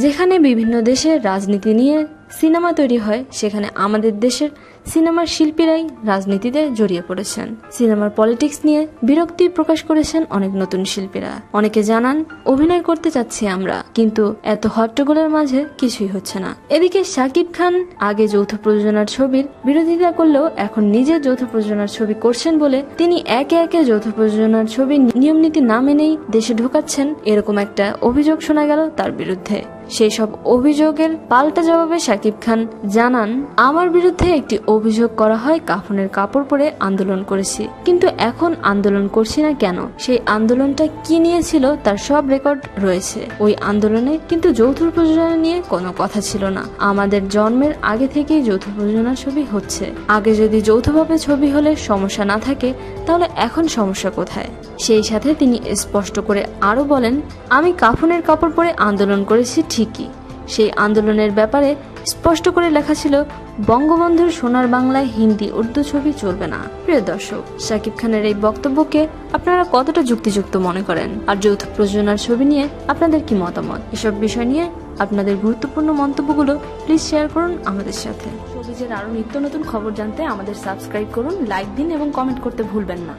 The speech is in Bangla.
যেখানে বিভিন্ন দেশের রাজনীতি নিয়ে সিনেমা তৈরি হয়, সেখানে আমাদের দেশের সিনেমার শিল্পীরাই রাজনীতিতে জড়িয়ে পড়েছেন। সিনেমার পলিটিক্স নিয়ে বিরক্তি প্রকাশ করেছেন অনেক নতুন শিল্পীরা। অনেকে জানান অভিনয় করতে চাচ্ছি আমরা, কিন্তু এত হট্টগোলের মাঝে কিছুই হচ্ছে না। এদিকে শাকিব খান আগে যৌথ প্রযোজনার ছবির বিরোধিতা করলেও এখন নিজে যৌথ প্রযোজনার ছবি করছেন বলে তিনি একে একে যৌথ প্রযোজনার ছবি নিয়ম নীতি না মেনেই দেশে ঢোকাচ্ছেন, এরকম একটা অভিযোগ শোনা গেল তার বিরুদ্ধে। সেই সব অভিযোগের পাল্টা জবাবে শাকিব খান জানান, আমার বিরুদ্ধে একটি অভিযোগ করা হয় কাফনের কাপড় পরে আন্দোলন করেছি, কিন্তু এখন আন্দোলন করছি না কেন, সেই আন্দোলনটা কি নিয়েছিল তার সব রেকর্ড রয়েছে। ওই আন্দোলনে কিন্তু যৌথ প্রযোজনা নিয়ে কোনো কথা ছিল না। আমাদের জন্মের আগে থেকেই যৌথ প্রযোজনার ছবি হচ্ছে। আগে যদি যৌথভাবে ছবি হলে সমস্যা না থাকে, তাহলে এখন সমস্যা কোথায়? সেই সাথে তিনি স্পষ্ট করে আরো বলেন, আমি কাফনের কাপড় পরে আন্দোলন করেছি ঠিকই, সেই আন্দোলনের ব্যাপারে স্পষ্ট করে লেখা ছিল বঙ্গবন্ধুর সোনার বাংলায় হিন্দি উর্দু ছবি চলবে না। প্রিয় দর্শক, শাকিব খানের এই বক্তব্যকে আপনারা কতটা যুক্তিযুক্ত মনে করেন, আর যৌথ প্রযোজনার ছবি নিয়ে আপনাদের কি মতামত? এসব বিষয় নিয়ে আপনাদের গুরুত্বপূর্ণ মন্তব্যগুলো প্লিজ শেয়ার করুন আমাদের সাথে। শোবিজের আরো নিত্য নতুন খবর জানতে আমাদের সাবস্ক্রাইব করুন, লাইক দিন এবং কমেন্ট করতে ভুলবেন না।